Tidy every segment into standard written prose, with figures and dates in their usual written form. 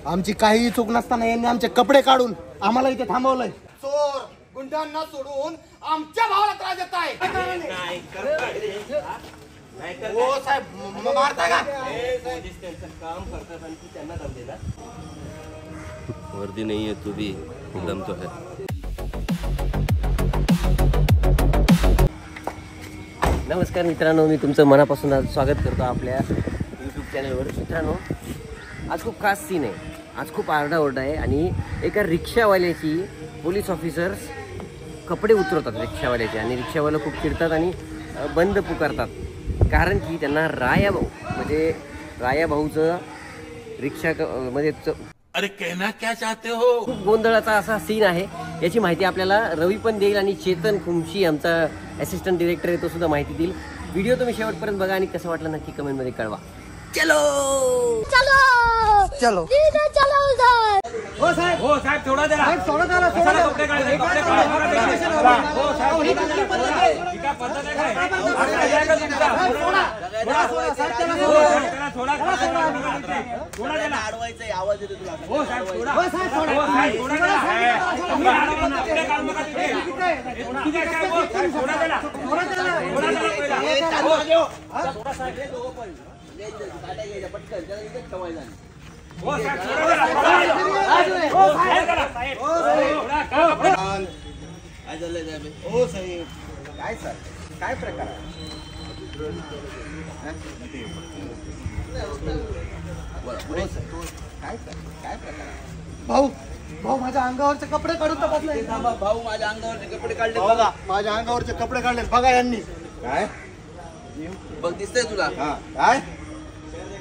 आमची काही चूक नसताना यांनी आमचे कपडे काढून आम्हाला इथे थांबवलंय. चोर गुंडांना सोडून आमच्या भावाला त्रास देत आहे. हो साहेब मारता का? काम करतात आणि त्यांना दम देणार. वर्दी नहीं है तू भी दम तो है. नमस्कार मित्रांनो, मी तुमचं मनापासून आज स्वागत करतो आपल्या यूट्यूब चॅनलवर. मित्रांनो, आज खूप खास सीन आहे. आज खूप आरडाओरडा आहे आणि एका रिक्षावाल्याची पोलीस ऑफिसर्स कपडे उतरवतात रिक्षावाल्याचे आणि रिक्षावाले खूप चिडतात आणि बंद पुकारतात. कारण की त्यांना राया भाऊचं रिक्षा मध्ये अरे कहना क्या चाहते हो. खूप गोंधळाचा असा सीन आहे. याची माहिती आपल्याला रवी पण देईल आणि चेतन खुमशी आमचा असिस्टंट डिरेक्टर आहे तो सुद्धा माहिती देईल. व्हिडिओ तुम्ही शेवटपर्यंत बघा आणि कसं वाटलं नक्की कमेंटमध्ये कळवा. चलो चलो चलो चलो उधर. हो साहेब थोडा जरा थोडा जरा कपडे काढले कपडे काढ. हो साहेब ही कसली पद्धत आहे? ही काय पद्धत आहे काय? थोडा त्याला अडवायचं आवाज येतो तुला. हो साहेब थोडा हो साहेब थोडा तुम्ही कपडे काढ नका तिथे. ठीक आहे काय बोल साहेब थोडा त्याला थोडा त्याला थोडा साहेब हे दोघं पण काटा घ्यायचा पटकन त्याला इथेच ठेवायचा. हो साहेब थोडा साहेब काय चाललंय साहेब? हो साहेब काय सर काय प्रकार आहे? काय प्रकार भाऊ माझ्या अंगावरचे कपडे काढून तपासले. भाऊ माझ्या अंगावरचे कपडे काढले बघा. माझ्या अंगावरचे कपडे काढले बघा यांनी. काय बघ दिसतंय तुला? काय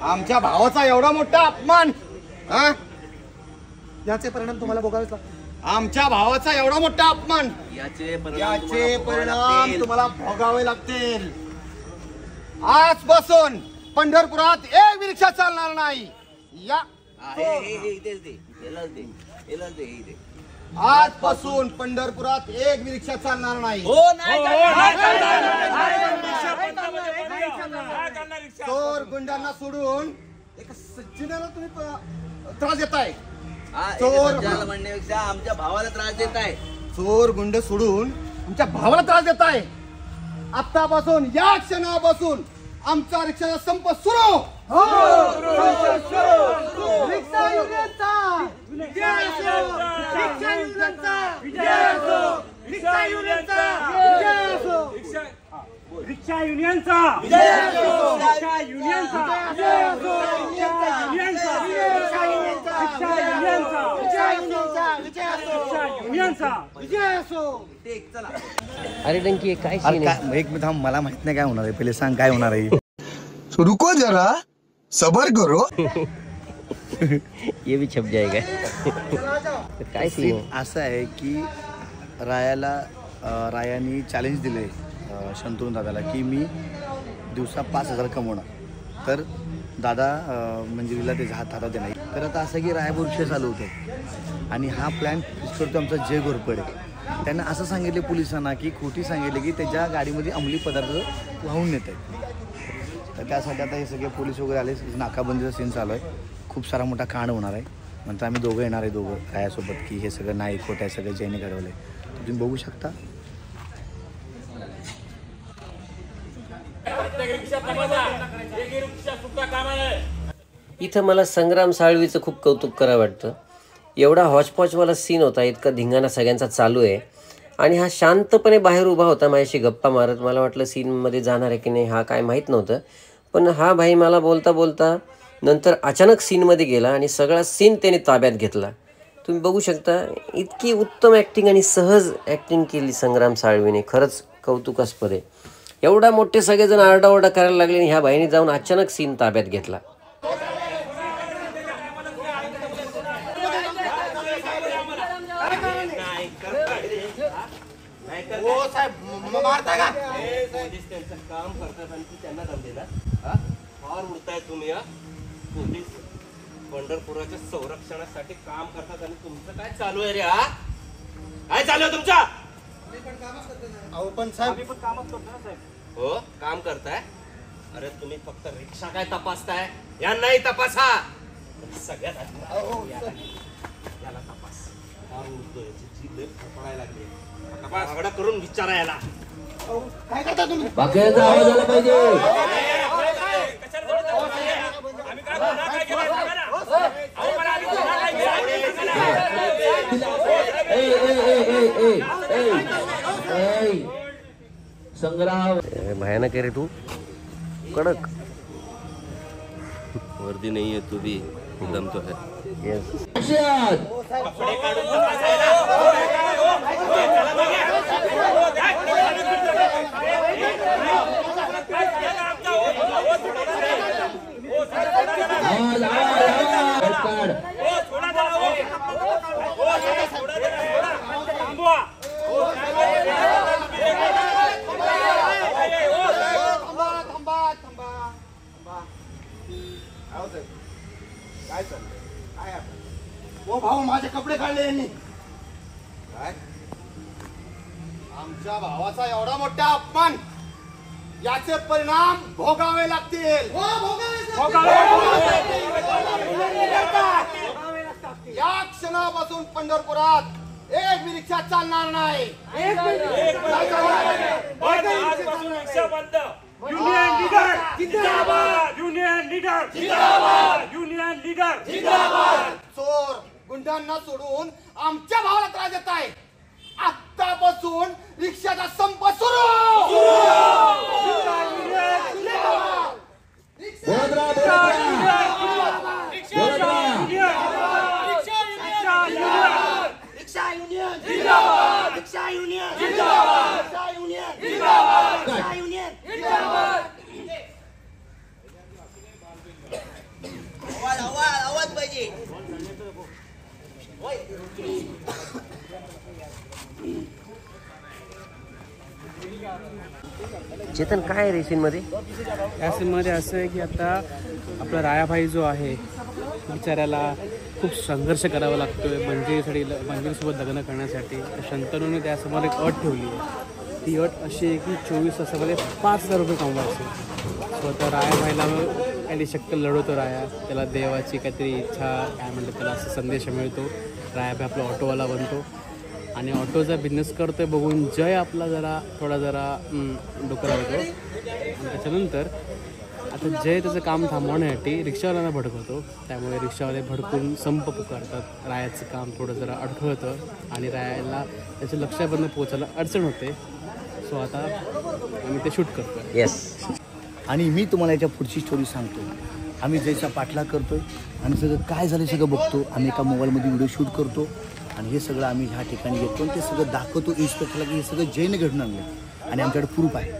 आमच्या भावाचा एवढा मोठा अपमान. याचे परिणाम तुम्हाला भोगावेच लागतील. आमच्या भावाचा एवढा मोठा अपमान याचे परिणाम तुम्हाला भोगावे लागतील. आजपासून पंढरपुरात एक रिक्षा चालणार नाही. आजपासून पंढरपुरात एक रिक्षा चालणार नाही. चोर गुंडांना सोडून एका सज्जनाला तुम्ही त्रास देताय. चोर म्हणण्यापेक्षा आमच्या भावाला त्रास देताय. चोर गुंड सोडून आमच्या भावाला त्रास देताय. आतापासून या क्षणापासून आमचा रिक्षाचा संप सुरू. रिक्षा युनियनचा विजय असो. रिक्षा युनियनचा विजय असो. रिक्षा युनियनचा विजय असो. रिक्षा युनियनचा विजय असो. रिक्षा युनियनचा विजय असो. रिक्षा युनियनचा विजय असो. अरे डंकी काय सीन आहे? एक मिनिट थांब, मला माहित नाही काय होणार आहे. पहिले सांग काय होणार आहे. रुको जरा सबर करो. ये भी छप जाएगा. काय सीन असं आहे की रायानी चॅलेंज दिले शंतनू दादाला की मी दिवसा 5,000 कमवणार. तर दादा मंजिरीला त्याच्या हातात देणार. तर आता असं की राया रिक्षा चालू होतं आणि हा प्लॅन फिक्स करतो आमचा जय घोरपडे. त्यांना असं सांगितले पोलिसांना की खोटी सांगितले की त्याच्या गाडीमध्ये अंमली पदार्थ वाहून नेत आहेत. तर त्यासाठी आता हे सगळे पोलीस वगैरे आले. नाकाबंदीचा सीन चालू आहे. खूप सारा मोठा कांड होणार आहे. नंतर आम्ही दोघं येणार आहे दोघं रायासोबत की हे सगळं नाही खोटं आहे सगळं जयने घडवलं आहे. तुम्ही बघू शकता. इथं मला संग्राम साळवीचं खूप कौतुक करावं वाटतं. एवढा हॉचपॉचवाला सीन होता. इतका धिंगाणा सगळ्यांचा चालू आहे आणि हा शांतपणे बाहेर उभा होता माझ्याशी गप्पा मारत. मला वाटलं सीनमध्ये जाणार आहे की नाही हा काय माहीत नव्हतं. पण हा भाई मला बोलता बोलता नंतर अचानक सीनमध्ये गेला आणि सगळा सीन त्याने ताब्यात घेतला. तुम्ही बघू शकता इतकी उत्तम ॲक्टिंग आणि सहज ॲक्टिंग केली संग्राम साळवीने. खरंच कौतुकास्पद आहे. एवढा मोठे सगळेजण आरडाओरडा करायला लागले आणि ह्या भाईने जाऊन अचानक सीन ताब्यात घेतला. काम करतात आणि त्यांना दम देणार. फार उडताय तुम्ही. पोलीस पंढरपुराच्या संरक्षणासाठी काम करतात आणि तुमचं काय चालू आहे रे? काय चालू आहे तुमचं? अहो पण साहेब हो काम करताय. अरे तुम्ही फक्त रिक्षा काय तपासताय, यांनाही तपासा. सगळ्यात आधी याला तपास. पडायला करून विचारा याला. काय करता तुम्ही? बाकीचा आवाज आला पाहिजे. संग्राम भयानक आहे रे तू, कडक. वर्दी नहीं है तू भी एकदम तो है. काय चाललंय? काय आता? ओ भाऊ, माझे कपडे काढले यांनी. काय? आमच्या भावाचा एवढा मोठा अपमान, याचे परिणाम भोगावे लागतील. या क्षणापासून पंढरपुरात एक बी रिक्षा चालणार नाही. रिक्षा बंद. युनियन लीडर जिंदाबाद. युनियन लीडर जिंदाबाद. युनियन लीडर जिंदाबाद. चोर गुंडांना सोडून आमच्या भावाला त्रास देत आहे. आतापासून रिक्षाचा संप सुरू. आवाज पाहिजे. चेतन, काय रेसिन मध्ये? या सीनमध्ये असं आहे की आता आपला रायाभाई जो आहे बिचाऱ्याला खूप संघर्ष करावा लागतोय मंजिरीसोबत लग्न करण्यासाठी. शंतनूने त्यासमोर एक अट ठेवली आहे. ती अट अशी आहे की 24 तासामध्ये 5,000 रुपये कमवायचे. स्वतः रायाभाईला काही शक्कल लढवतो राया. त्याला देवाची काहीतरी इच्छा काय म्हणतात त्याला असं संदेश मिळतो. रायाभाई आपला ऑटोवाला बनतो आणि ऑटोचा बिझनेस करतोय बघून जय आपला थोडा डोकरा होतो. आणि त्याच्यानंतर आता जय त्याचं काम थांबवण्यासाठी रिक्षावाल्यांना भडकवतो. त्यामुळे रिक्षावाले भडकून संप पुकारतात. रायाचं काम थोडं जरा अडखळतं आणि रायाला त्याच्या लक्षापर्यंत पोचायला अडचण होते. सो आता आम्ही ते शूट करतो. येस. आणि मी तुम्हाला याच्या पुढची स्टोरी सांगतो. आम्ही जयचा पाठलाग करतोय आणि सगळं काय झालं सगळं बघतो. आम्ही एका मोबाईलमध्ये व्हिडिओ शूट करतो आणि हे सगळं आम्ही ह्या ठिकाणी येतो आणि ते सगळं दाखवतो इन्स्पेक्टरला की हे सगळं जयने घडून आणलं आणि आमच्याकडे प्रूफ आहे.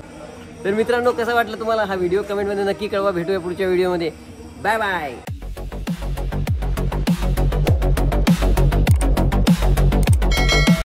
तर मित्रांनो, कसा वाटलं तुम्हाला हा व्हिडिओ? कमेंटमध्ये नक्की कळवा. भेटूया पुढच्या व्हिडिओमध्ये. Bye bye.